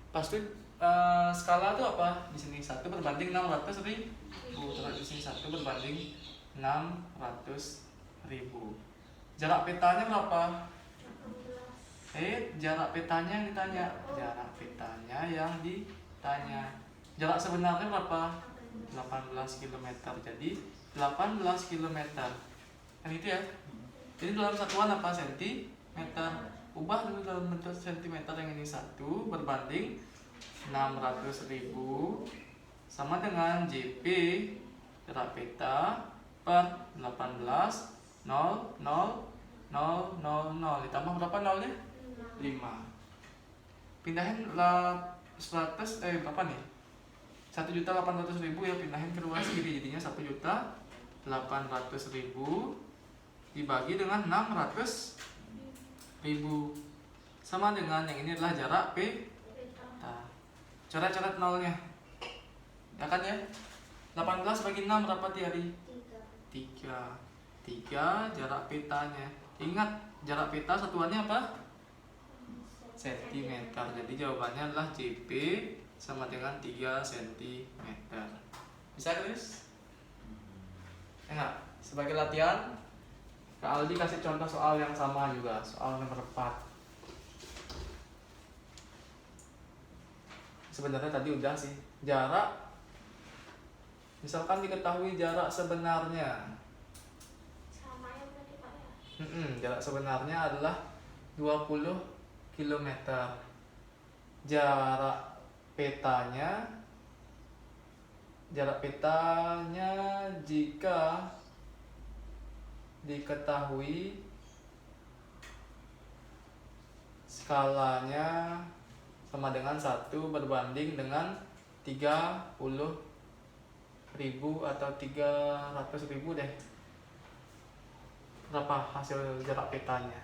Pasti skala itu apa? Di sini 1/600.000. Terus di sini 1/600.000. Jarak petanya berapa? Jarak petanya yang ditanya. Jarak petanya yang ditanya. Jarak sebenarnya berapa? 18 km. Jadi 18 km. Kan itu ya? Jadi dalam satuan apa? Sentimeter. Ubah dulu dalam bentuk sentimeter yang ini 1/600.000 sama dengan JP jarak peta per 18,000,000 ditambah berapa nolnya? 5. Pindahin lah 100 berapa nih? 1.800.000 ya, pindahin ke ruas kiri jadinya 1.800.000 dibagi dengan 600.000 sama dengan yang ini adalah jarak peta. Coret-coret nolnya. Ya kan ya? 18 bagi 6 berapa Tiari? 3. 3 jarak petanya. Ingat, jarak peta satuannya apa? Sentimeter. Jadi jawabannya adalah JP sama dengan 3 cm. Bisa Chris? Enggak? Sebagai latihan, Kak Aldi kasih contoh soal yang sama juga, soal nomor 4. Sebenarnya tadi udah sih. Jarak, misalkan diketahui jarak sebenarnya. Sama yang tadi Pak ya? Jarak sebenarnya adalah 20 km. Jarak petanya jika diketahui skalanya sama dengan 1 berbanding dengan 30.000 atau 300.000 deh. Berapa hasil jarak petanya?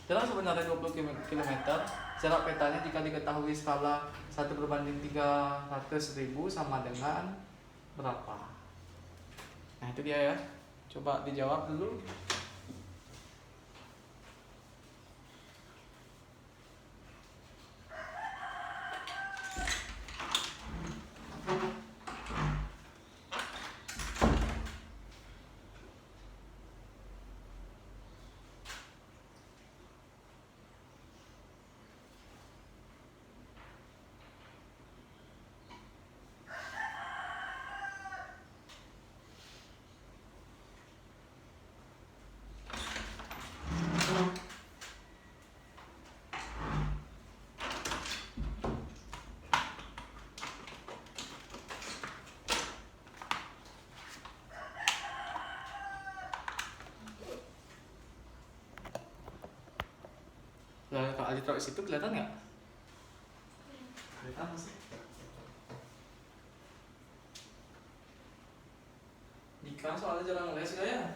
Jarak sebenarnya 20 km. Jarak petanya jika diketahui skala 1 berbanding 300.000 sama dengan berapa? Nah itu dia ya. Coba dijawab dulu. Nah, Kak Ali taruh situ kelihatan nggak? Kelihatan sih. Dika soalnya jarang les ya.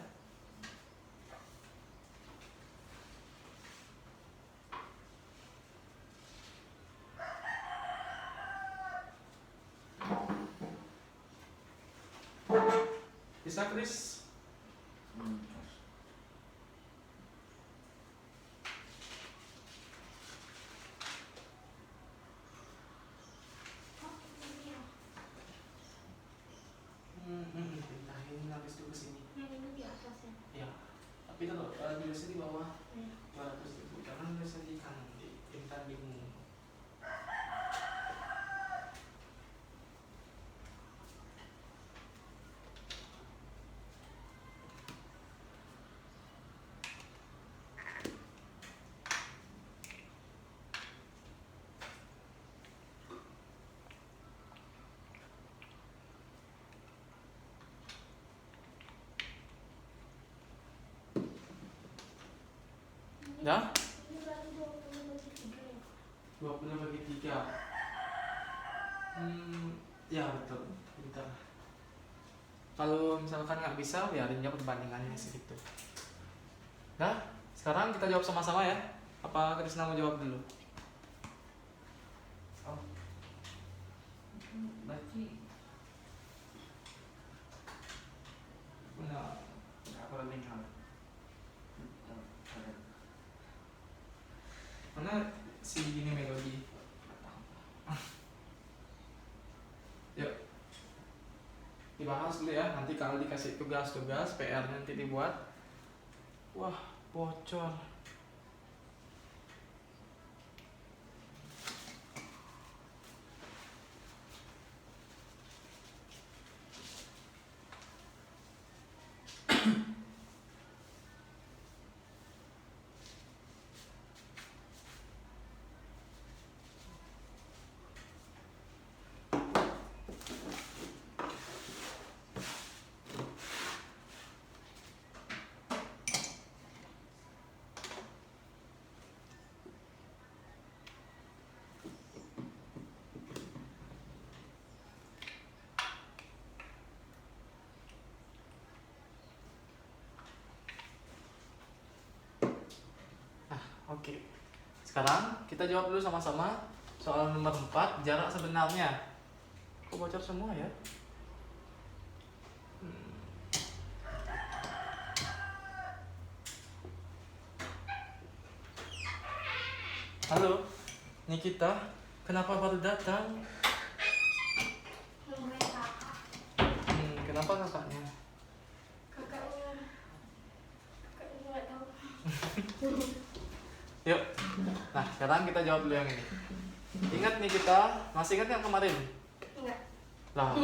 Bisa Chris? Pindahin habis itu ke sini. Yang ini di atas ya? Ya. Tapi kalau tulisnya di bawah Ya. 200.000, jangan tulisnya di kanan, di intan bingung. Dah? Ini berarti 20 bagi 3 ya? 20 bagi 3. Ya betul. Bentar. Kalau misalkan nggak bisa, biarin aja perbandingannya segitu. Dah? Sekarang kita jawab sama-sama ya. Apa Krisna mau jawab dulu? Oh. Berarti Nggak perbandingan. Karena si ini melodi. Yuk dibahas dulu ya, nanti kalau dikasih tugas-tugas PR nanti dibuat. Wah, bocor. Oke. Sekarang kita jawab dulu sama-sama soal nomor 4, jarak sebenarnya. Kok bocor semua ya? Halo, Nikita. Kenapa baru datang? Nemuin kakak. Kenapa kakaknya? Kakaknya nggak tahu. Yuk. Nah, sekarang kita jawab dulu yang ini. Ingat nih kita, masih ingat yang kemarin? Enggak. Lah,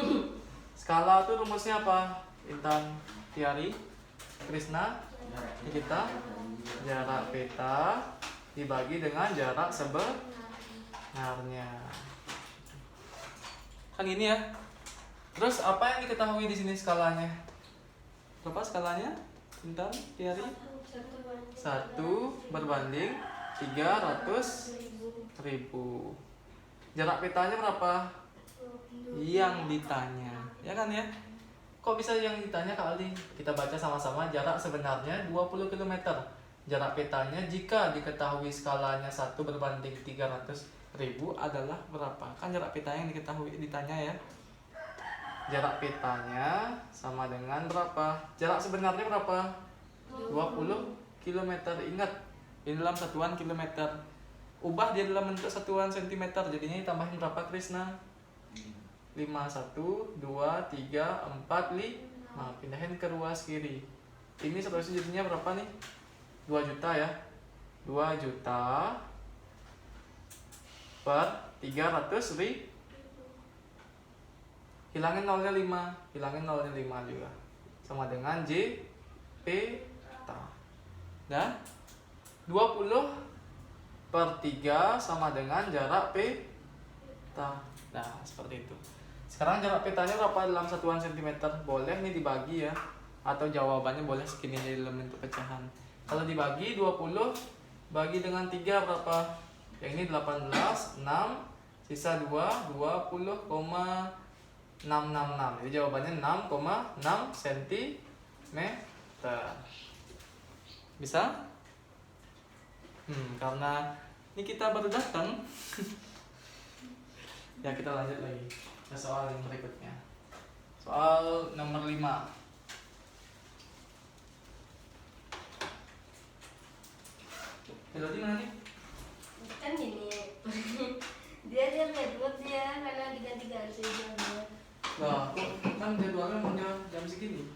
skala tuh rumusnya apa? Intan, Tiari, Krisna, Nikita, jarak peta dibagi dengan jarak sebenarnya. Kan ini ya. Terus apa yang diketahui di sini skalanya? Berapa skalanya? Intan, Tiari? 1 berbanding 300.000. Jarak petanya berapa? Yang ditanya, ya kan ya? Kok bisa yang ditanya Kak Aldi? Kita baca sama-sama. Jarak sebenarnya 20 km. Jarak petanya jika diketahui skalanya 1 berbanding 300.000 adalah berapa? Kan jarak petanya yang diketahui ditanya ya. Jarak petanya sama dengan berapa? Jarak sebenarnya berapa? 20 km. Ingat, ini dalam satuan kilometer. Ubah dia dalam bentuk satuan sentimeter. Jadinya ditambahin berapa, Krisna? 5, 1, 2, 3, 4, 5. Pindahin ke ruas kiri. Ini seterusnya jadinya berapa nih? 2 juta ya. 2 juta per 300.000. Hilangin nolnya 5. Hilangin nolnya 5 juga. Sama dengan J peta. Nah, 20 per 3 sama dengan jarak peta. Nah, seperti itu. Sekarang jarak petanya berapa dalam satuan sentimeter? Boleh nih dibagi ya. Atau jawabannya boleh segini jadi dalam bentuk pecahan. Kalau dibagi 20 bagi dengan 3 berapa? Yang ini 18, 6, sisa 2, 20,666. Jadi jawabannya 6,6 cm. Bisa? Karena ini kita baru datang. Ya, kita lanjut lagi ke soal yang berikutnya. Soal nomor 5. Melodi mana nih? Kan gini. dia medmut dia karena diganti-ganti jamnya. Lah, kok kan jadwalnya mau jam segini?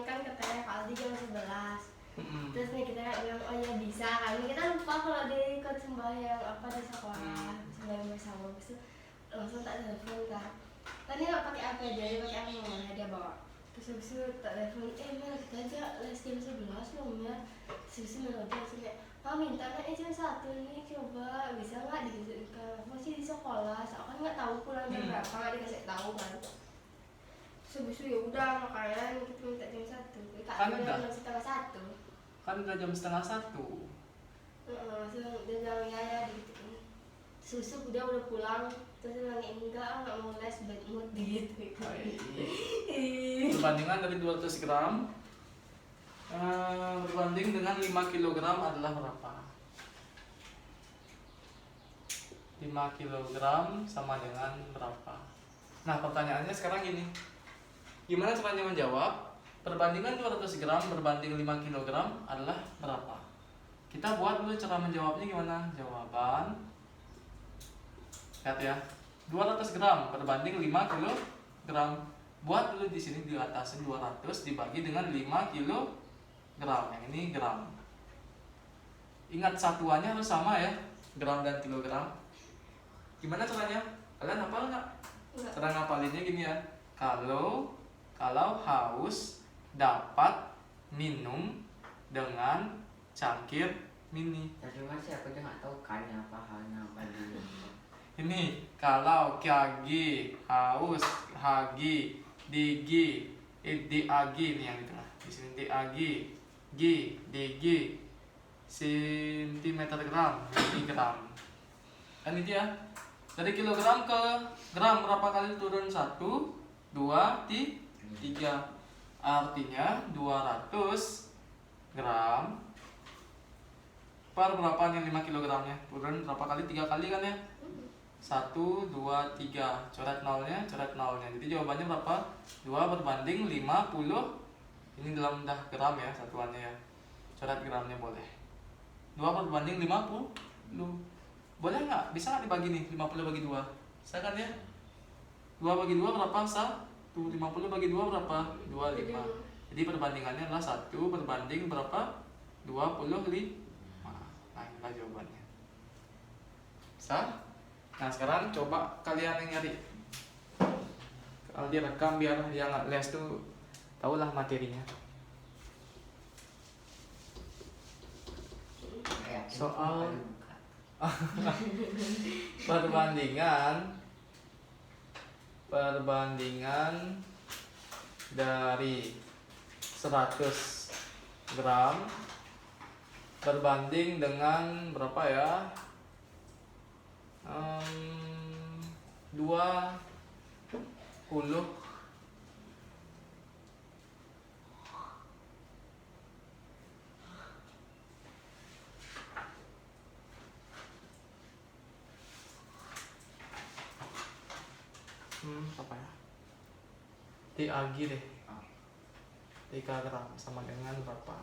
Kan katanya Kak Aldi jam 11. Terus nih kita bilang oh ya bisa kan, kita lupa kalau dia ikut sembahyang apa di sekolah, sembahyang bersama. Terus langsung tak telepon kan, tadi nggak pakai apa aja, dia pakai apa mana dia bawa. Terus habis itu tak telepon, Mel kita aja les jam 11 loh Mel. Terus Mel dia langsung kayak, minta naik jam 1 nih, coba bisa nggak digituin kan, masih di sekolah, soalnya kan nggak tahu pulang jam berapa, nggak dikasih tahu kan. Terus ya udah makanya kita minta jam 1. Kan udah jam setengah 1. Kan udah jam setengah 1. Langsung dia bilang ya gitu. Susu dia udah pulang, terus dia bilang enggak mau les bad mood gitu. Perbandingan dari 200 gram berbanding dengan 5 kg adalah berapa? 5 kg sama dengan berapa? Nah, pertanyaannya sekarang gini. Gimana caranya menjawab? Perbandingan 200 gram berbanding 5 kg adalah berapa? Kita buat dulu cara menjawabnya gimana? Jawaban Lihat ya. 200 gram berbanding 5 kilogram. Buat dulu di sini di atasnya 200 dibagi dengan 5 kilogram. Yang ini gram. Ingat satuannya harus sama ya, gram dan kilogram. Gimana caranya? Kalian hafal nggak? Enggak. Cara ngapalinnya gini ya. Kalau haus dapat minum dengan cangkir mini. Tadi masih aku juga nggak tahu kan apa halnya apa dulu. Ini kalau kagi haus hagi digi diagi nih yang di tengah. Di sini diagi digi sentimeter gram miligram. Kan itu ya. Dari kilogram ke gram berapa kali turun? 1, 2, 3. Artinya 200 gram per berapa nih 5 kilogramnya? Turun berapa kali? 3 kali kan ya? 1, 2, 3. Coret nolnya. Jadi jawabannya berapa? 2 berbanding 50. Ini dalam dah gram ya satuannya ya. Coret gramnya boleh. 2 berbanding 50. Boleh nggak? Bisa nggak dibagi nih? 50 bagi 2. Bisa kan ya? 2 bagi 2 berapa? 1. 50 bagi 2 berapa? 25. Jadi perbandingannya adalah 1 berbanding berapa? 25. Nah inilah jawabannya. Bisa? Nah sekarang coba kalian yang nyari. Kalau dia rekam biar yang les tuh tahulah materinya. Soal perbandingan dari 100 gram berbanding dengan berapa ya? 20 apa ya? Diagi deh. 3 gram sama dengan berapa?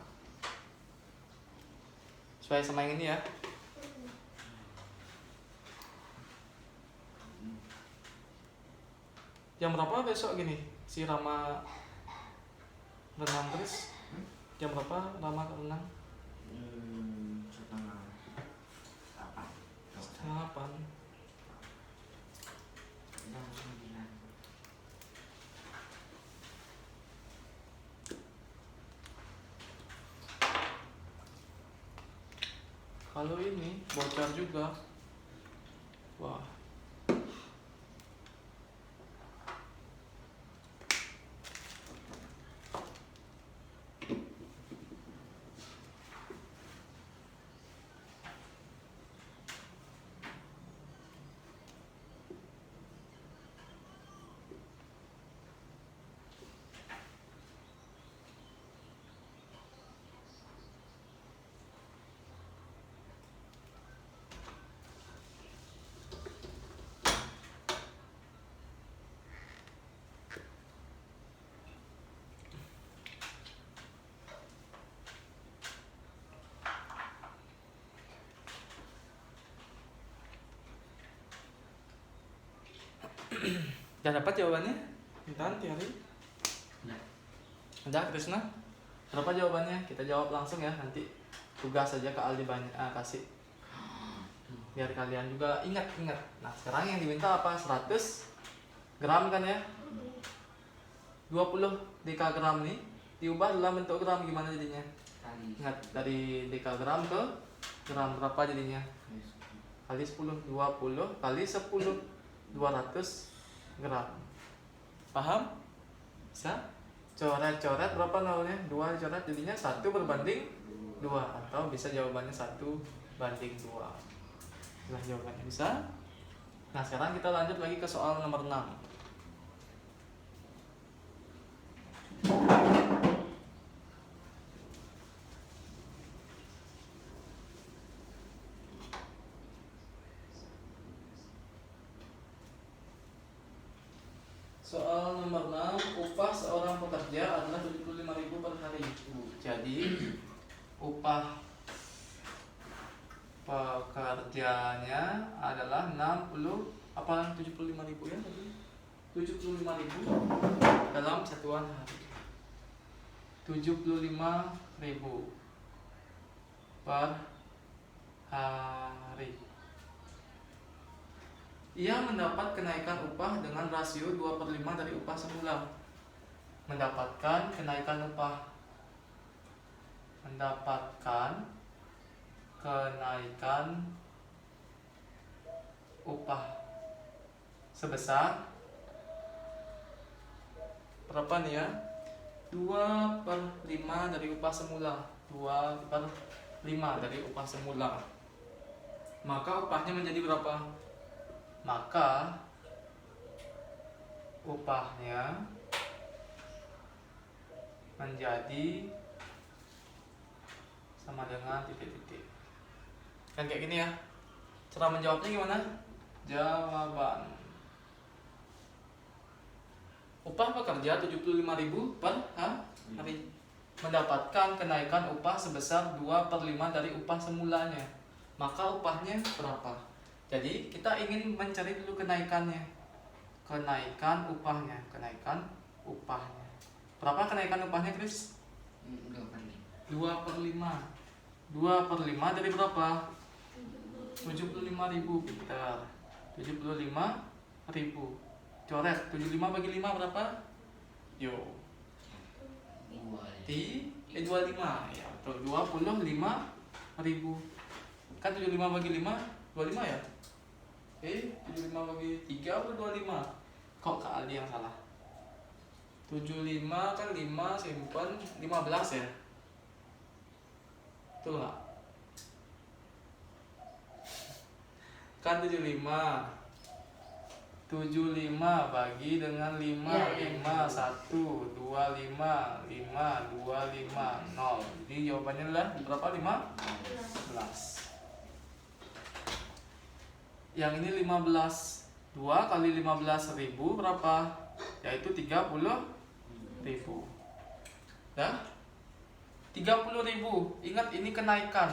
Sesuai sama yang ini ya. Jam berapa besok gini? Si Rama renang terus? Jam berapa Rama renang? Setengah 8. Setengah 8. Jam 9. Kalau ini bocor juga. Wah. Udah dapat jawabannya? Nanti hari. Udah Krisna? Berapa jawabannya? Kita jawab langsung ya nanti. Tugas saja ke Aldi banyak kasih. Biar kalian juga ingat. Nah, sekarang yang diminta apa? 100 gram kan ya? 20 dekagram nih diubah dalam bentuk gram gimana jadinya? Ingat dari dekagram ke gram berapa jadinya? Kali 10, 20 kali 10, 200 gram. Paham? Bisa? Coret-coret berapa nolnya? 2 coret jadinya 1 berbanding 2. Atau bisa jawabannya 1 banding 2. Nah jawabannya bisa. Nah sekarang kita lanjut lagi ke soal nomor 6. Soal nomor 6, upah seorang pekerja adalah 75.000 per hari. Jadi upah pekerjanya adalah 60.000 Apa 75.000 ya tadi? 75.000 dalam satuan hari. 75.000 per hari. Ia mendapat kenaikan upah dengan rasio 2/5 dari upah semula. Mendapatkan kenaikan upah. Mendapatkan kenaikan upah sebesar berapa nih ya? 2/5 dari upah semula. 2/5 dari upah semula. Maka upahnya menjadi berapa? Maka upahnya menjadi sama dengan titik-titik. Kan kayak gini ya. Cara menjawabnya gimana? Jawaban. Upah pekerja 75.000 per hari. Mendapatkan kenaikan upah sebesar 2/5 dari upah semulanya. Maka upahnya berapa? Jadi kita ingin mencari dulu kenaikannya. Kenaikan upahnya. Berapa kenaikan upahnya, Chris? 2/5. 2/5 dari berapa? 75.000 pintar. 75.000. Coret 75 bagi 5 berapa? Yo. 25 ya, betul. 25.000. Kan 75 bagi 5 25 ya? 75 bagi 3 atau 25? Kok Kak Aldi yang salah? 75 kan 5 simpan 15 ya? Betul nggak? Kan 75 bagi dengan 5 5 1 2 5 5 2 5 0. Jadi jawabannya adalah berapa? 15. Yang ini 15. 2 kali 15.000 berapa? Yaitu 30.000. Ya? 30.000. Ingat ini kenaikan.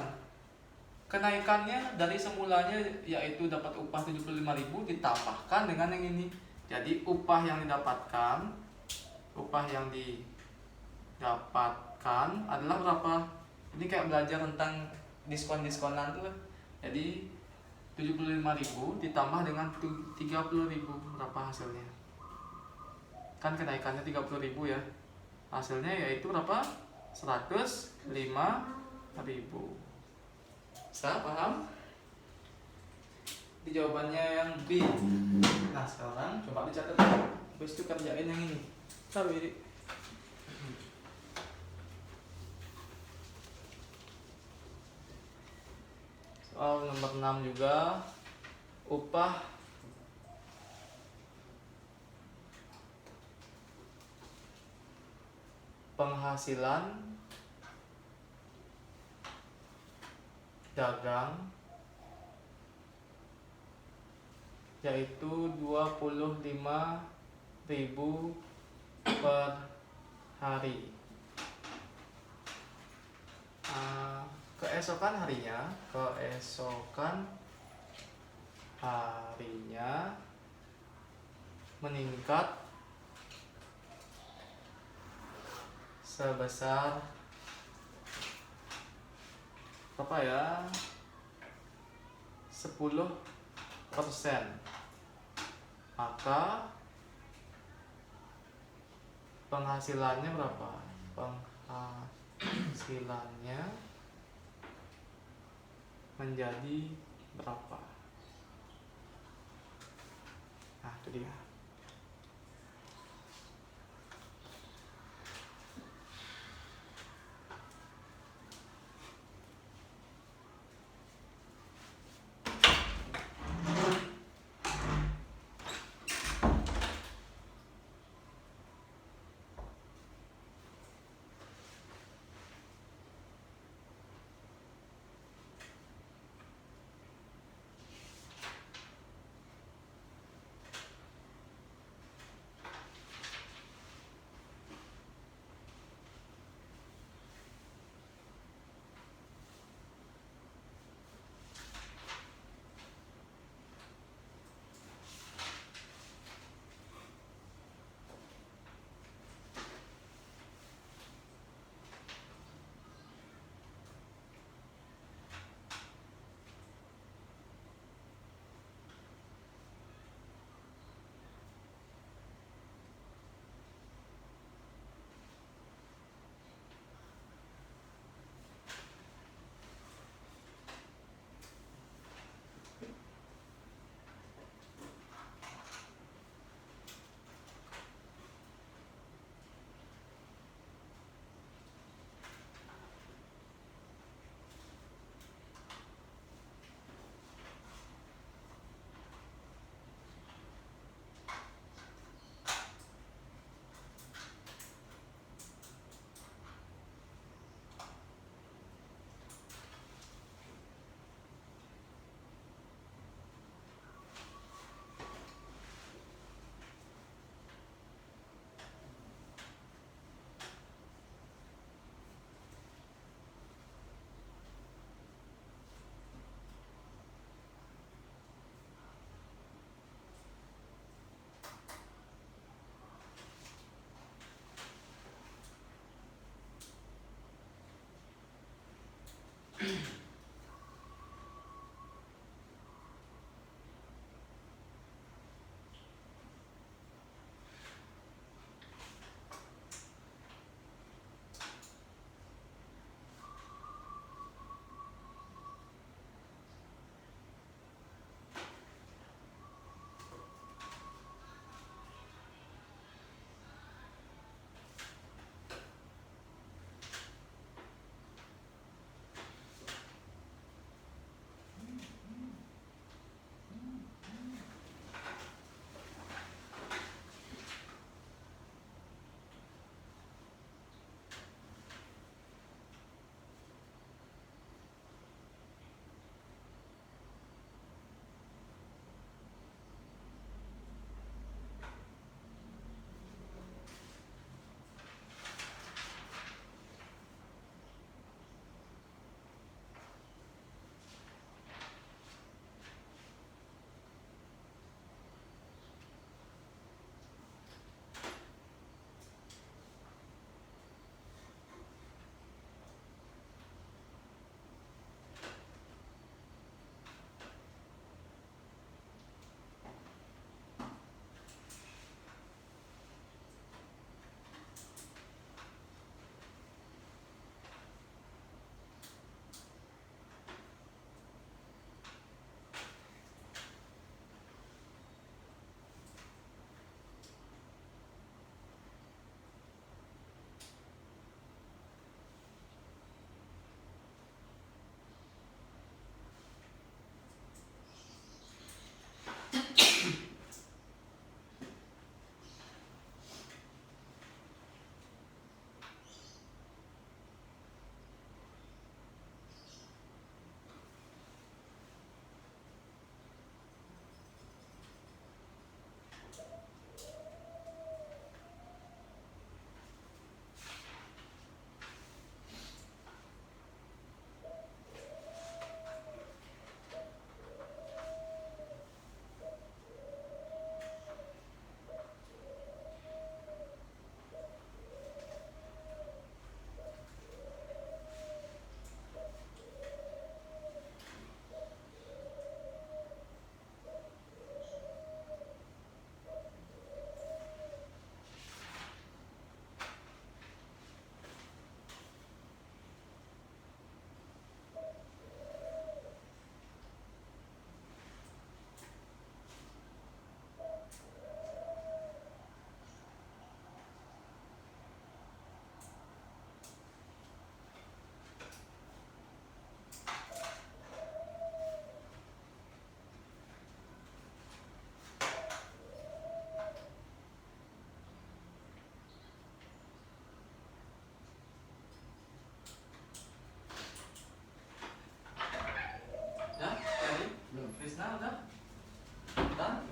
Kenaikannya dari semulanya yaitu dapat upah 75.000 ditambahkan dengan yang ini. Jadi upah yang didapatkan adalah berapa? Ini kayak belajar tentang diskon-diskonan tuh. Jadi 75.000 ditambah dengan 30.000 berapa hasilnya? Kan kenaikannya 30.000 ya. Hasilnya yaitu berapa? 105.000. Bisa paham? Di jawabannya yang B. Nah sekarang coba dicatat. Habis itu kerjain yang ini. Tapi soal nomor 6 juga. Upah penghasilan dagang yaitu 25.000 per hari. Keesokan harinya meningkat sebesar berapa ya? 10%. Maka penghasilannya berapa? Penghasilannya menjadi berapa? Nah, itu dia.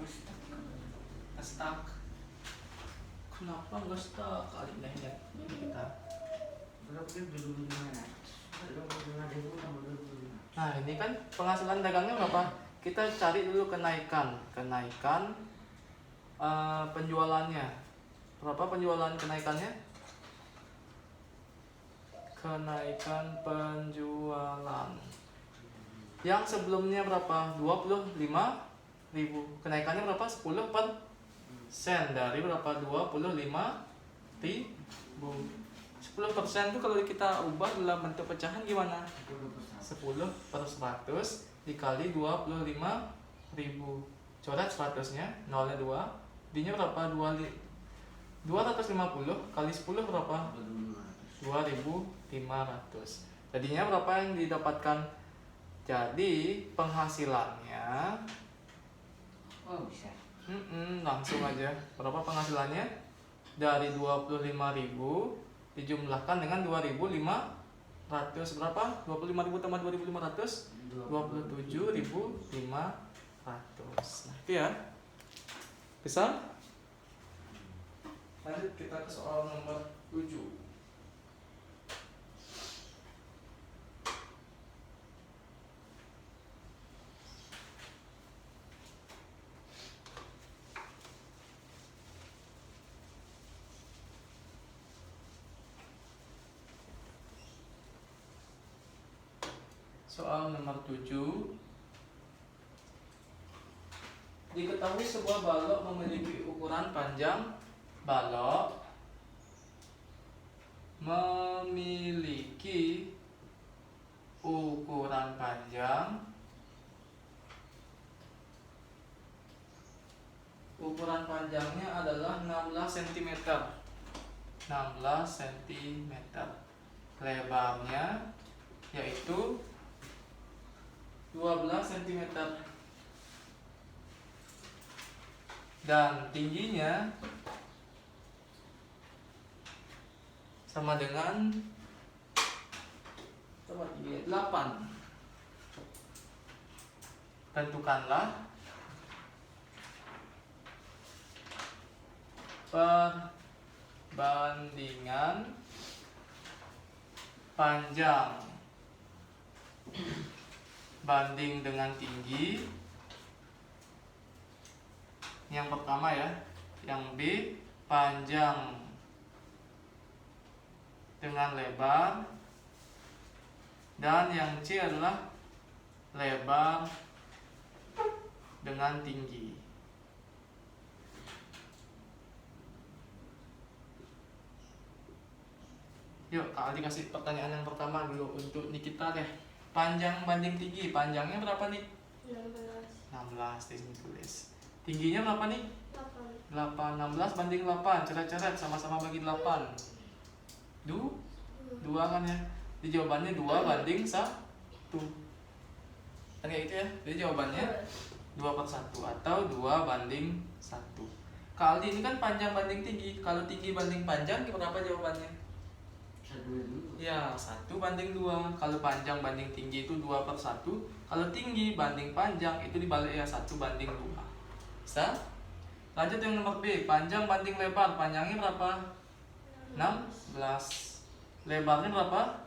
Aku stuck. Stuck. Kenapa nggak stuck? Kali ini ya kita. Berapa dia dulu di mana? Belum ada uang dulu. Nah ini kan penghasilan dagangnya berapa? Kita cari dulu kenaikan penjualannya. Berapa penjualan kenaikannya? Kenaikan penjualan. Yang sebelumnya berapa? 25.000. Kenaikannya berapa? 10% dari berapa? 25.000. 10% itu kalau kita ubah dalam bentuk pecahan gimana? 10 per 100 dikali 25.000. Coret 100-nya, nolnya 2. D-nya berapa? 250 kali 10 berapa? 2.500. Jadinya berapa yang didapatkan? Jadi penghasilannya Oh bisa. langsung aja. Berapa penghasilannya? Dari 25.000 dijumlahkan dengan 2.500. Berapa? 25.000 tambah 2.500? 27.500. Nah itu ya. Bisa? Lanjut kita ke soal nomor 7. Soal nomor 7. Diketahui sebuah balok memiliki ukuran panjang. Balok memiliki ukuran panjang. Ukuran panjangnya adalah 16 cm. 16 cm. Lebarnya yaitu 12 cm. Dan tingginya sama dengan 8. Tentukanlah perbandingan panjang banding dengan tinggi. Yang pertama ya, yang B panjang dengan lebar, dan yang C adalah lebar dengan tinggi. Yuk, Kak Aldi kasih pertanyaan yang pertama dulu untuk Nikita deh. Panjang banding tinggi, panjangnya berapa nih? 16 di sini tulis. Tingginya berapa nih? 8. 16 banding 8, coret-coret sama-sama bagi 8. 2 kan ya. Jadi jawabannya 2 banding 1. Kan kayak gitu ya. Jadi jawabannya 2/1 atau 2 banding 1. Kak Aldi ini kan panjang banding tinggi. Kalau tinggi banding panjang berapa jawabannya? 1 dulu. Ya, 1 banding 2. Kalau panjang banding tinggi itu 2/1. Kalau tinggi banding panjang itu dibalik ya, 1 banding 2. Bisa? Lanjut yang nomor B, panjang banding lebar. Panjangnya berapa? 16. Lebarnya berapa?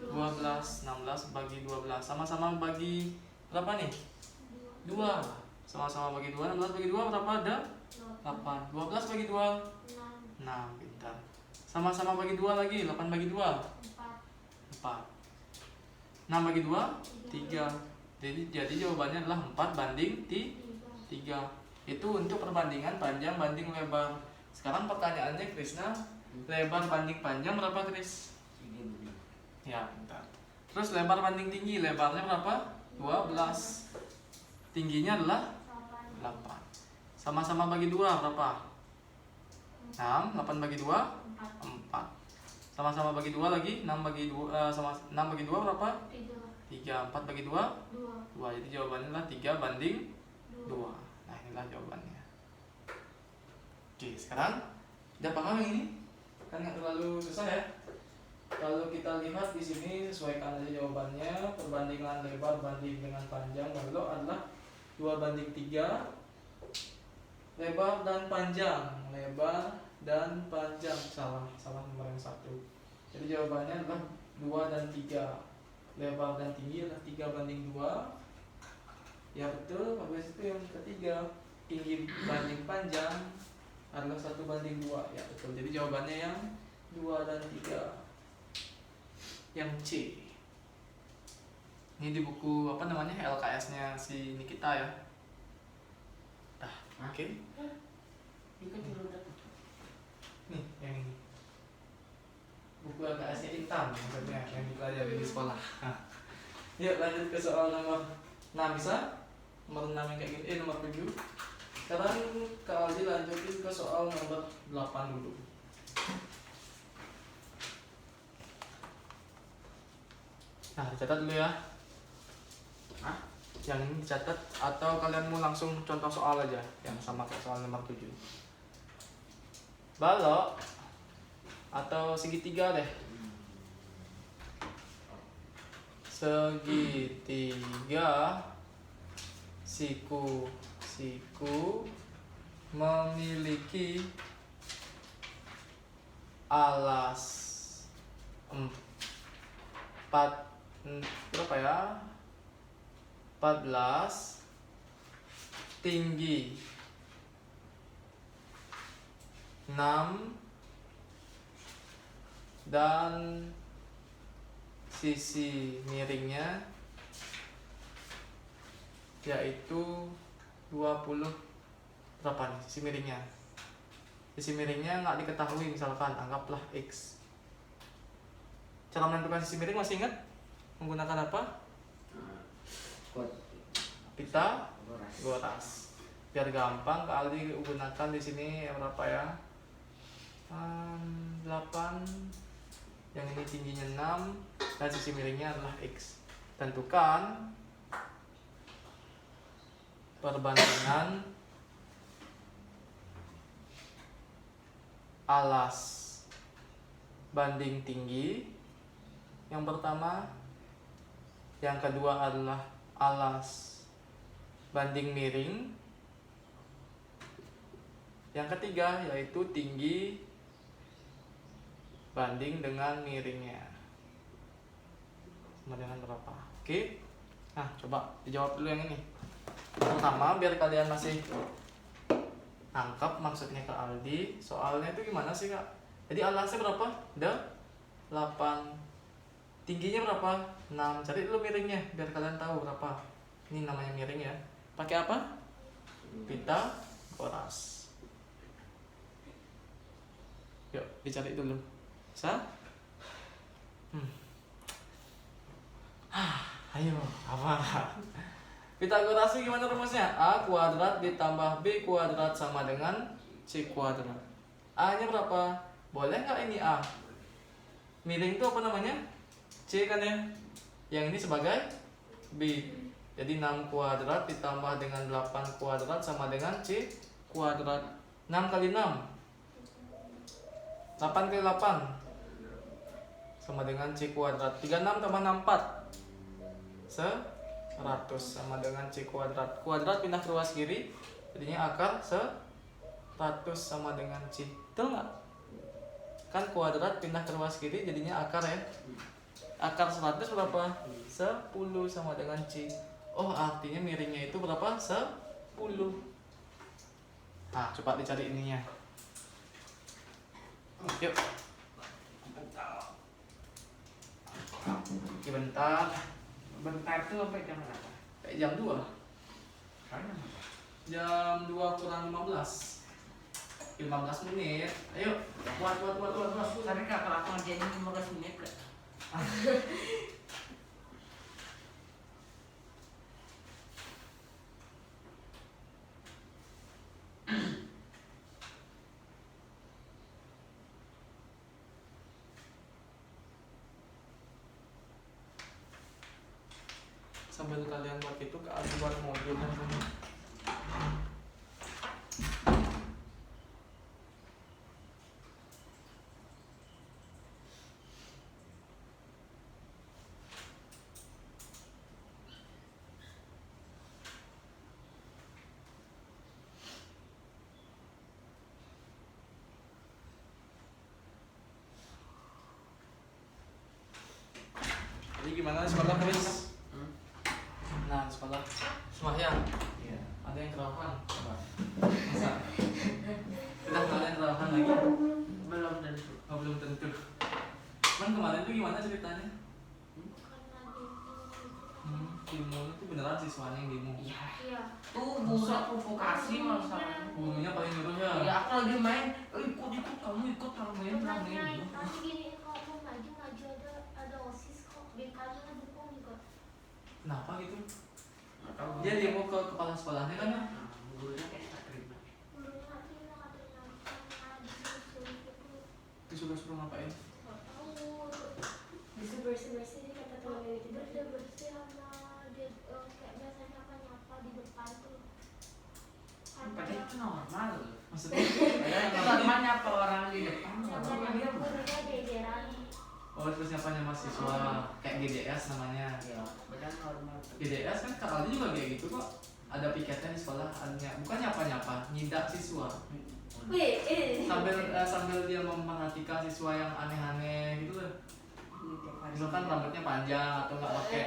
12. 16 bagi 12. Sama-sama bagi berapa nih? 2. Sama-sama bagi 2. 16 bagi 2 berapa? Ada 8. 12 bagi 2? 6. Pintar. Sama-sama bagi 2 lagi. 8 bagi 2? 4. 6 bagi 2? 3. Jadi jawabannya adalah 4 banding 3. Itu untuk perbandingan panjang banding lebar. Sekarang pertanyaannya Krisna, lebar banding panjang berapa, Kris? 3 Ya, bentar. Terus lebar banding tinggi, lebarnya berapa? 12. Tingginya adalah 8. Sama-sama bagi 2 berapa? 6. 8 bagi 2? 4. Sama-sama bagi 2 lagi. 6 bagi 2 sama 6 bagi 2 berapa? 3. 4 bagi 2? 2. Jadi jawabannya adalah 3 banding 2. Nah, inilah jawabannya. Oke, sekarang udah paham yang ini? Kan nggak terlalu susah ya. Kalau kita lihat di sini, sesuaikan aja jawabannya. Perbandingan lebar banding dengan panjang balok adalah 2 banding 3. lebar dan panjang. Lebar dan panjang. Salah nomor yang 1. Jadi jawabannya adalah 2 dan 3. Lebar dan tinggi adalah 3:2. Ya betul. Habis itu yang ketiga, tinggi banding panjang adalah 1:2. Ya betul. Jadi jawabannya yang 2 dan 3. Yang C. Ini di buku apa namanya, LKS-nya si Nikita ya. Oke. Ini kan dulu dah. Nih yang ini. Buku LKS-nya Intan maksudnya yang dipelajari di sekolah. Yuk lanjut ke soal nomor 6 bisa? Nomor 6 yang kayak gini, nomor 7. Sekarang Kak Aldi lanjutin ke soal nomor 8 dulu. Nah, dicatat dulu ya. Hah? Yang ini dicatat atau kalian mau langsung contoh soal aja yang sama kayak soal nomor 7. Balok atau segitiga deh. Segitiga siku memiliki alas 14, tinggi 6, dan sisi miringnya yaitu 20. Berapa nih sisi miringnya? Sisi miringnya nggak diketahui, misalkan anggaplah X. Cara menentukan sisi miring masih ingat? Menggunakan apa? Kod. Pita Goras. goras. Biar gampang, Kak Aldi gunakan di sini berapa ya? 8. Yang ini tingginya 6 dan sisi miringnya adalah X. Tentukan perbandingan alas banding tinggi yang pertama, yang kedua adalah alas banding miring, yang ketiga yaitu tinggi banding dengan miringnya sama dengan berapa. Oke, nah coba dijawab dulu yang ini pertama biar kalian masih nangkap maksudnya Kak Aldi. Soalnya itu gimana sih Kak? Jadi alasnya berapa? Udah 8. Tingginya berapa? 6. Cari dulu miringnya biar kalian tahu berapa. Ini namanya miring ya. Pakai apa? Pita goras. Yuk dicari dulu. Bisa? Ayo, apa? Pitagoras itu gimana rumusnya? A kuadrat ditambah B kuadrat sama dengan C kuadrat. A nya berapa? Boleh nggak ini A? Miring itu apa namanya? C kan ya? Yang ini sebagai B. Jadi 6 kuadrat ditambah dengan 8 kuadrat sama dengan C kuadrat. 6 kali 6 8 kali 8 sama dengan C kuadrat. 36 tambah 64 100 sama dengan C kuadrat. Kuadrat pindah ke ruas kiri, jadinya akar 100 sama dengan C. Betul nggak? Kan kuadrat pindah ke ruas kiri, jadinya akar ya. Akar 100 berapa? 10 sama dengan C. Oh, artinya miringnya itu berapa? 10. Nah, coba dicari ininya. Yuk. Oke, bentar. Bentar tuh sampai jam berapa? Kayak jam 2. Karena Jam 2 kurang 15. 15 menit. Ayo, buat. Tapi Kak, kalau aku ngerjain 15 menit Kak. Sambil kalian buat itu ke buat modul dan semua. gimana sekolah Chris? Nah sekolah sembahyang Iya. ada yang kerawahan coba masa kita nggak ada yang kerawahan lagi Belum tentu. oh, belum tentu kan kemarin tuh gimana ceritanya demo itu beneran siswanya yang demo Iya. Tuh buka provokasi masalahnya. gurunya paling nyuruh ya Ya aku lagi main, ikut kamu ikut main. Nanti gini kalau mau maju ada OSIS kok BK-nya dukung juga. kenapa gitu dia demo ke kepala sekolahnya kan ya Gurunya kayak tak terima. Gurunya nggak terima katanya karena disuruh gitu. disuruh-suruh ngapain Nggak tahu. Disuruh bersih-bersih kata teman ini tidak. Bersih sama dia kayak biasanya nyapa di depan tuh. Padahal itu normal. maksudnya Normal nyapa orang di depan. Sama dia gurunya gegeran. oh terus nyapanya mahasiswa kayak GDS namanya Ya, padahal normal. GDS kan Kak Aldi juga kayak gitu kok ada piketnya di sekolah bukan nyapa-nyapa nyidak siswa Wih, sambil dia memperhatikan siswa yang aneh-aneh gitu loh misalkan rambutnya panjang atau nggak pakai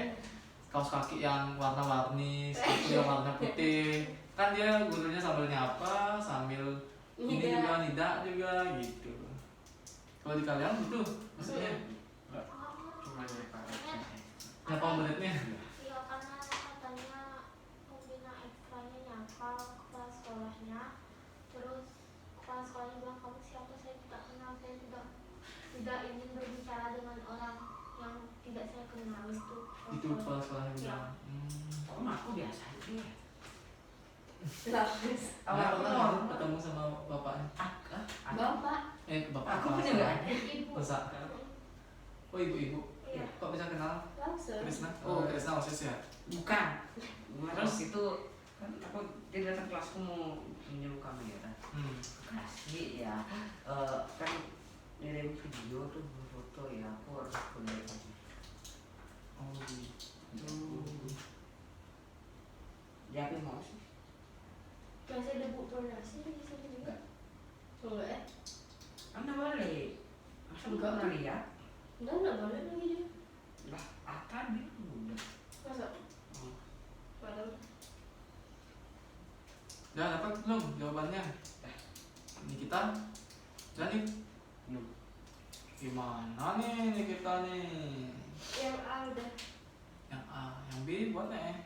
kaos kaki yang warna-warni sepatu yang warna putih kan dia gurunya sambil nyapa sambil ini juga nidak juga gitu kalau di kalian gitu maksudnya Cuma nyapa. nyapa muridnya Iya karena katanya pembina ekstranya nyapa kepala sekolahnya. Terus kepala sekolahnya bilang kamu siapa saya tidak kenal saya tidak ingin berbicara dengan orang yang tidak saya kenal itu. itu kepala sekolahnya bilang Om aku biasa aja. lapis. Nggak pernah ketemu sama bapaknya Bapak, bapak Aku kepala punya sekolah. nggak ada. Ibu. Masa? Oh ibu-ibu Iya. kok bisa kenal langsung. Krisna oh Krisna OSIS ya Bukan. Terus? Terus itu kan aku dia datang kelasku mau menyuruh kamera. Kasih ya. Kan ngirim video tuh foto ya aku harus kembali lagi. oh gitu Dia apa mau sih? Masih ada bu pernasi di sini juga? Enggak ya? Anda balik. Masa Enggak. enggak lihat? Enggak boleh lagi dia. Lah, tadi udah. Masa? Padahal udah dapat belum jawabannya ini kita udah nih Belum. gimana nih kita nih yang A udah. yang A yang B buat nih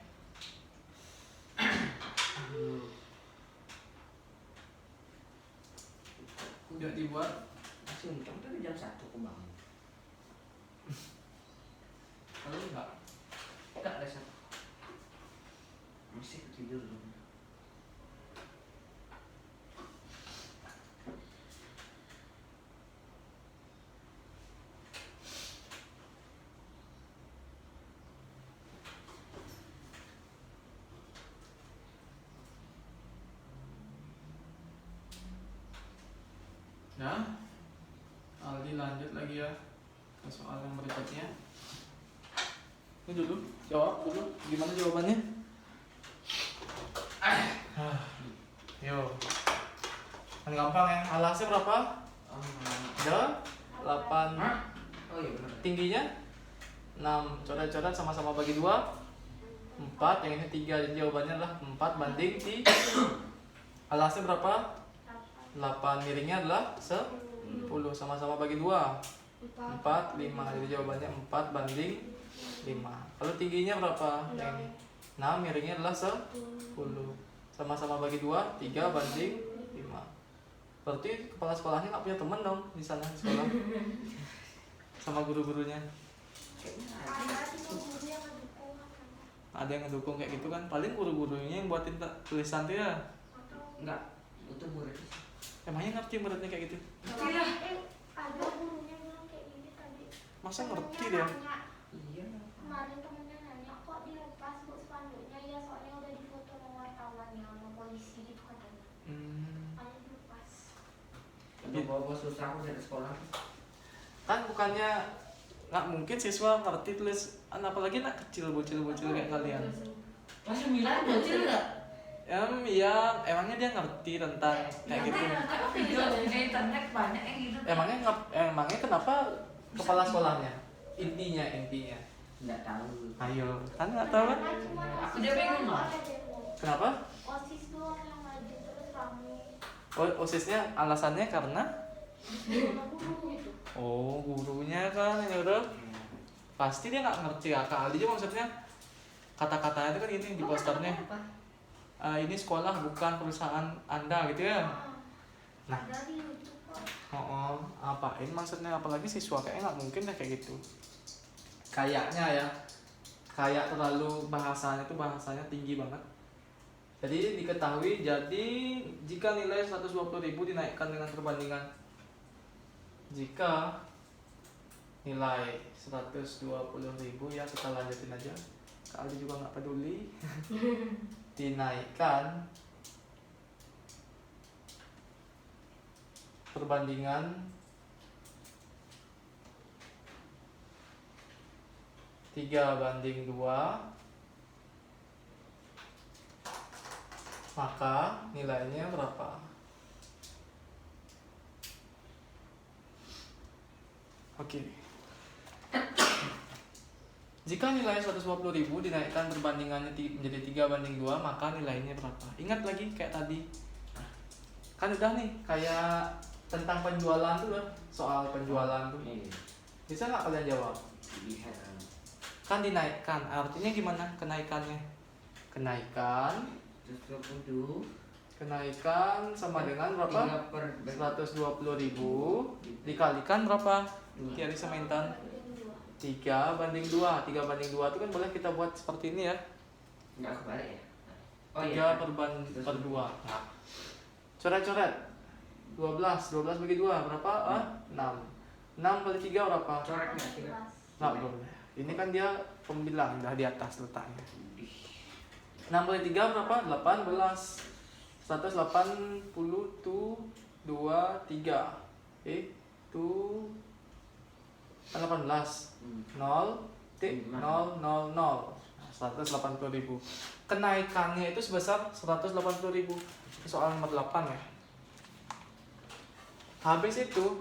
udah dibuat Masih untung tadi jam 1 aku bangun. kalau enggak Enggak ada satu. Masih tidur dulu. nah Aldi lanjut lagi ya ke soal yang berikutnya ini dulu jawab dulu gimana jawabannya yo kan gampang ya alasnya berapa ada 8 Hah? Oh iya benar. tingginya 6 coret-coret sama-sama bagi 2 4 yang ini 3 jadi jawabannya adalah 4 banding 3 alasnya berapa 8 miringnya adalah 10 sama-sama bagi 2 4 5 jadi jawabannya 4 banding 5 kalau tingginya berapa yang ini 6 miringnya adalah 10 sama-sama bagi 2 3 banding 5 berarti kepala sekolahnya nggak punya teman dong di sana di sekolah sama guru-gurunya Karena itu guru yang mendukung ada yang ngedukung kayak gitu kan paling guru-gurunya yang buatin tulisan tuh ya atau Enggak, itu murid. emangnya ngerti muridnya kayak gitu ada gurunya bilang kayak gini tadi. masa ngerti Temennya dia nanya, Iya. kemarin temennya nanya kok dilepas bu spanduknya ya soalnya udah difoto sama wartawannya sama polisi gitu katanya. Makanya dilepas. Untuk bawa susah aku dari sekolah. kan bukannya nggak mungkin siswa ngerti tulis apalagi anak kecil bocil-bocil kayak kalian Kelas 9 bocil enggak? ya emangnya dia ngerti tentang kayak gitu Kan video di internet banyak yang gitu. emangnya kenapa kepala sekolahnya intinya Nggak tahu. Ayo, kan nggak tahu kan? Karena cuma Aku OSIS udah bingung, doang Mas. ada demo. Kenapa? OSIS doang yang maju terus rame. OSISnya alasannya karena Karena guru gitu. oh gurunya kan ini udah pasti dia nggak ngerti ya. Kak Aldi juga maksudnya kata-katanya itu kan ini di posternya. Ini sekolah bukan perusahaan Anda gitu ya. Nah. Dari lucu kok. Oh, apain maksudnya, apalagi siswa kayaknya nggak mungkin deh kayak gitu. Kayaknya ya, kayak terlalu bahasanya tinggi banget. Jadi diketahui, jadi jika nilai 120.000 dinaikkan dengan perbandingan, jika nilai 120.000 ya kita lanjutin aja. Kak Aldi juga nggak peduli. Dinaikkan perbandingan 3:2, maka nilainya berapa? Oke. Jika nilai 120.000 dinaikkan perbandingannya menjadi 3:2, maka nilainya berapa? Ingat lagi kayak tadi. Kan udah nih, kayak tentang penjualan tuh lah, soal penjualan tuh. Bisa nggak kalian jawab? Lihat. Kan dinaikkan, artinya gimana kenaikannya? Kenaikan Terus 20. Kenaikan sama dengan berapa? 120.000 dikalikan berapa? Tiari Semintan 3:2. 3:2 itu kan boleh kita buat seperti ini ya. Nggak kebalik ya? 3/2. Nah, coret-coret 12 bagi 2 berapa? 6 kali 3 berapa? Coret nggak sih? Nggak boleh. Ini kan dia pembilang, udah di atas letaknya. 6 kali 3 berapa? 18. 180 tuh 2, 3. Itu 18. 0,000. 180.000. Kenaikannya itu sebesar 180.000. Soal nomor 8 ya. Habis itu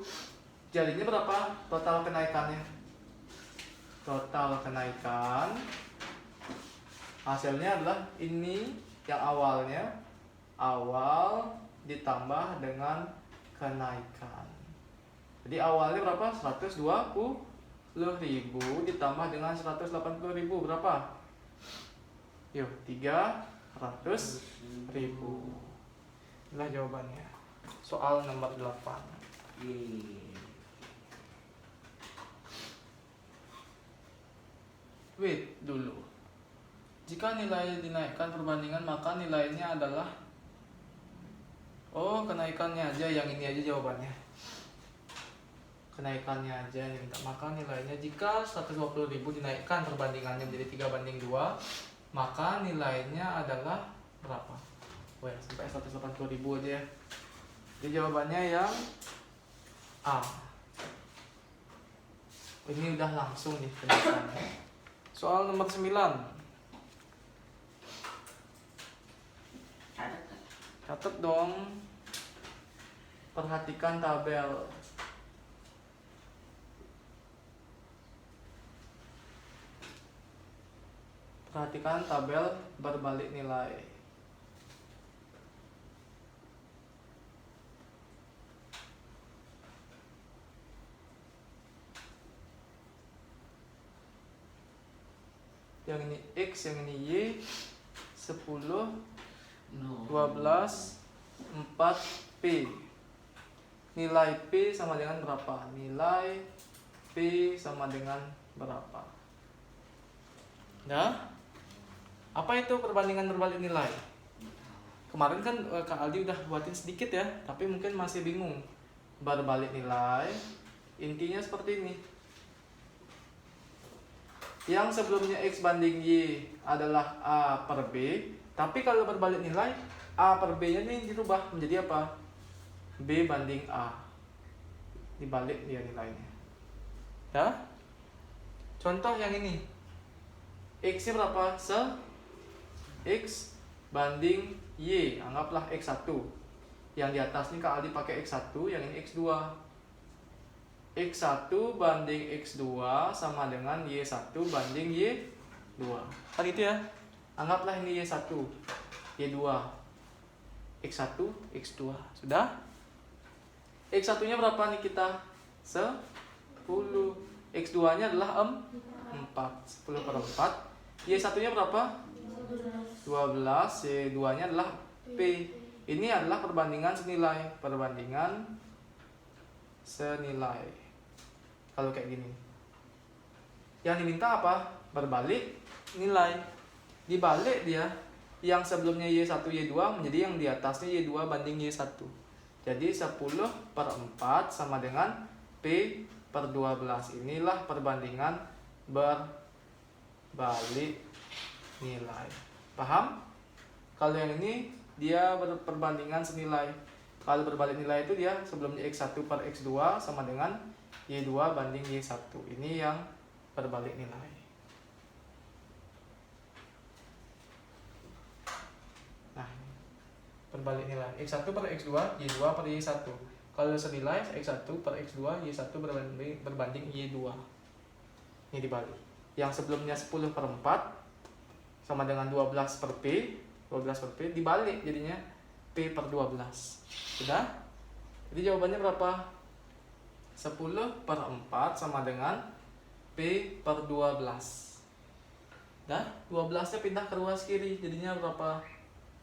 jadinya berapa total kenaikannya? Total kenaikan hasilnya adalah ini yang awalnya ditambah dengan kenaikan. Jadi awalnya berapa? 120.000 ditambah dengan 180.000 berapa? Yuk, 300.000. Inilah jawabannya. Soal nomor 8. Wait dulu. Jika nilai dinaikkan perbandingan, maka nilainya adalah kenaikannya aja, yang ini aja jawabannya. Kenaikannya aja yang minta. Maka nilainya jika 120.000 dinaikkan perbandingannya menjadi 3:2, maka nilainya adalah berapa? Wah, sampai 180.000 aja ya. Jadi jawabannya yang A. Ini udah langsung nih penjelasannya. Soal nomor 9. Catat dong. Perhatikan tabel. Perhatikan tabel berbalik nilai. Yang ini X, yang ini Y. 10, 12, 4, P. Nilai P sama dengan berapa? Nilai P sama dengan berapa? Nah, apa itu perbandingan berbalik nilai? Kemarin kan Kak Aldi udah buatin sedikit ya, tapi mungkin masih bingung. Berbalik nilai, intinya seperti ini. Yang sebelumnya X banding Y adalah A per B, tapi kalau berbalik nilai, A per B-nya ini dirubah menjadi apa? B banding A. Dibalik dia nilainya. Ya? Contoh yang ini. X-nya berapa? X banding Y. Anggaplah X1. Yang di atas ini Kak Aldi pakai X1, yang ini X2. X1 banding X2 sama dengan Y1 banding Y2. Kan itu ya. Anggaplah ini Y1, Y2, X1, X2. Sudah? X1 nya berapa nih kita? 10. X2 nya adalah 4. 10 per 4. Y1 nya berapa? 12. Y2 nya adalah P. Ini adalah perbandingan senilai. Perbandingan senilai. Kalau kayak gini. Yang diminta apa? Berbalik nilai. Dibalik dia. Yang sebelumnya Y1, Y2 menjadi yang di atasnya Y2 banding Y1. Jadi 10 per 4 sama dengan P per 12. Inilah perbandingan berbalik nilai. Paham? Kalau yang ini dia perbandingan senilai. Kalau berbalik nilai itu dia sebelumnya X1 per X2 sama dengan Y2 banding Y1. Ini yang berbalik nilai. Nah, berbalik nilai. X1 per X2, Y2 per Y1. Kalau senilai X1 per X2, Y1 berbanding Y2. Ini dibalik. Yang sebelumnya 10 per 4 sama dengan 12 per P. 12 per P dibalik jadinya P per 12. Sudah? Jadi jawabannya berapa? 10 per 4 sama dengan P per 12. Dah? 12 nya pindah ke ruas kiri. Jadinya berapa?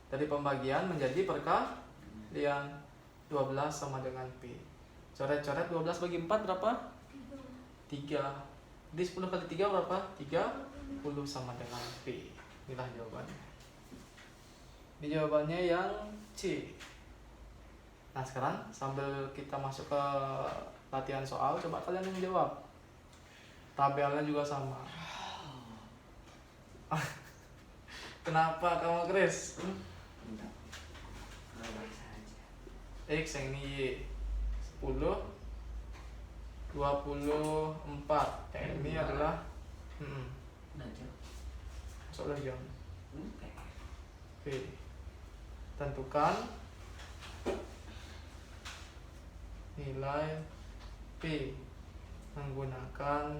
Dari pembagian menjadi perkalian. 12 sama dengan P. Coret-coret 12 bagi 4 berapa? 3. Jadi 10 kali 3 berapa? 30 sama dengan P. Inilah jawabannya. Ini jawabannya yang C. Nah sekarang sambil kita masuk ke latihan soal, coba kalian yang jawab. Tabelnya juga sama. Kenapa kamu Chris? Enggak. Baca aja. X yang ini Y 10 24. Yang ini adalah Baca. masuk lagi yang Oke. P. Tentukan nilai P menggunakan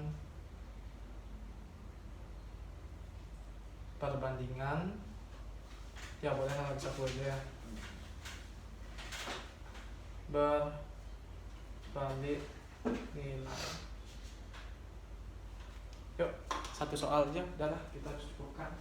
perbandingan. Ya boleh hal satu aja ya. Berbalik nilai. Yuk, satu soal aja, udah lah kita cukupkan.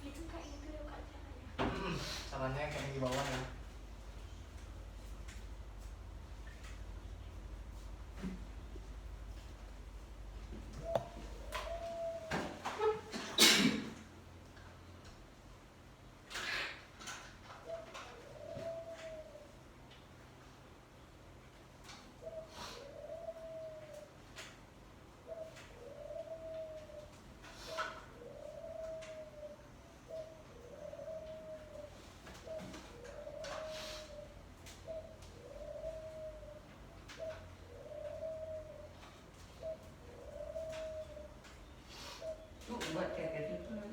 Itu kayak gitu ya Kak caranya. Caranya kayak yang di bawah ya. Tuh buat kayak gitu kan.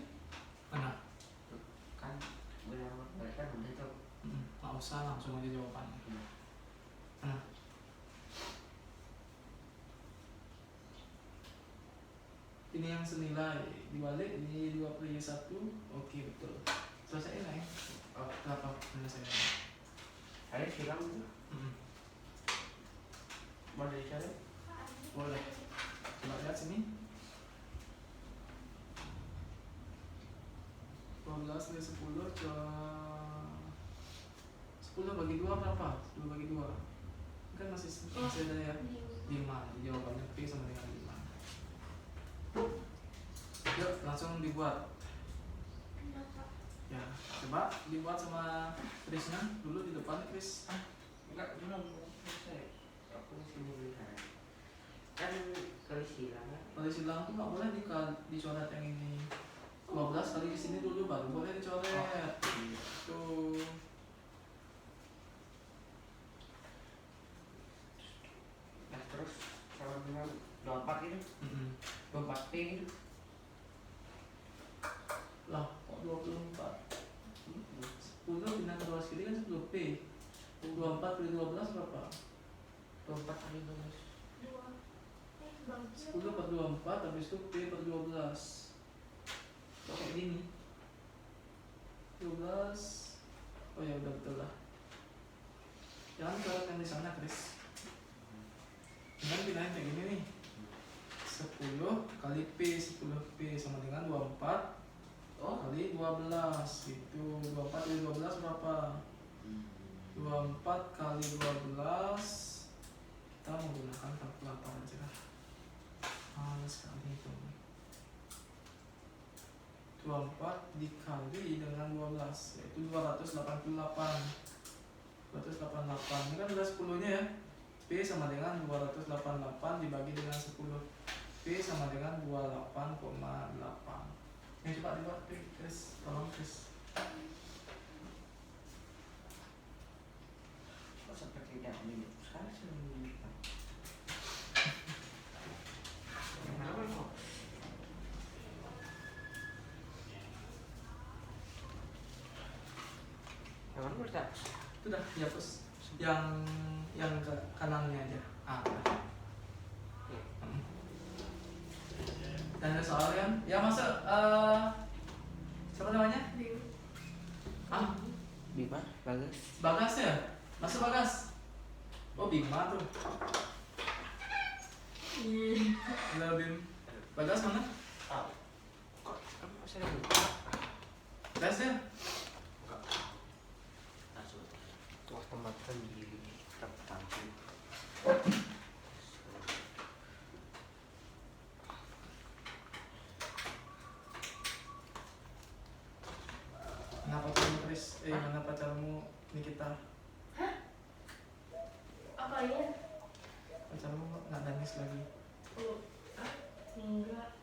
Mana? Kan benar kan udah tuh. Nggak usah langsung aja jawabannya. Nah, ini yang senilai dibalik ini 2 per Y1. Oke betul. Selesai ya? Oh, berapa penyelesaiannya? Ada silang tuh. Boleh dicari? Boleh. Coba lihat sini. 12 kali 10 10 bagi 2 berapa? 10 bagi 2 kan masih ada ya 5. Jadi jawabannya P sama dengan 5. Yuk langsung dibuat. Ya coba dibuat sama Krisnya dulu di depan Kris. Enggak, belum selesai. Aku masih melihat. Kan kali silang ya. Kalau silang tuh nggak boleh dicoret yang ini. 12 kali kesini dulu baru boleh dicoret. Tuh ini. Lah, kok 24? 10 bintang kedua kiri kan 10P. 24 kali 12 berapa? 24 kali 12. Dua. Bagi 10 per 24 habis itu P per 12. Kok kayak gini? 12. Oh ya udah betul lah. Jangan coret yang di sana, Chris. Dengan pindahin kayak gini nih. 10 kali P, 10P sama dengan 24 kali 12. Itu 24 kali 12 berapa? 24 kali 12. Kita menggunakan kalkulator aja. Males sekali itu. 24 dikali dengan 12 yaitu 288. 288. Ini kan udah 10 nya ya. P sama dengan 288 dibagi dengan 10. P sama dengan 28,8. Coba Chris, tolong Chris. Kok sampai tidak menunjuk sekarang sudah menunjukkan. Kenapa kok? Yang mana boleh tak? Itu dah dihapus. Yang ke kanannya aja. Dan ada soal kan? Ya masa siapa namanya? Bima, bagus. Bagas ya? Masa Bagas? Oh Bima tuh. Gila Bim. Bagas mana? Kok kamu masih ada? Tes ya? Tuh tempatkan di tempat. Mana pacarmu Chris? Mana pacarmu Nikita? Apa ya? Pacarmu nggak nangis lagi? Oh, enggak.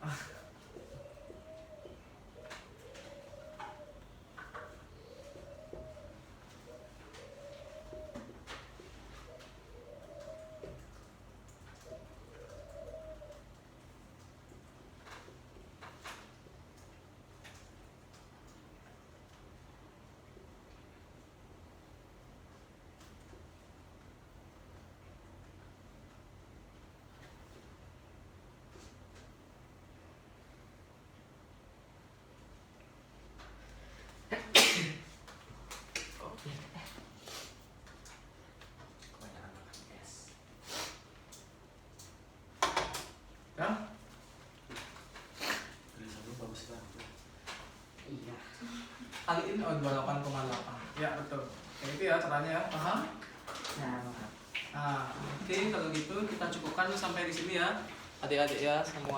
Ya? Tulisannya bagus banget. Iya. Kali ini 28,8. Ya betul. Kayak itu ya caranya ya. Paham? Nah, maaf. Nah, oke kalau gitu kita cukupkan sampai di sini ya. Adik-adik ya semua.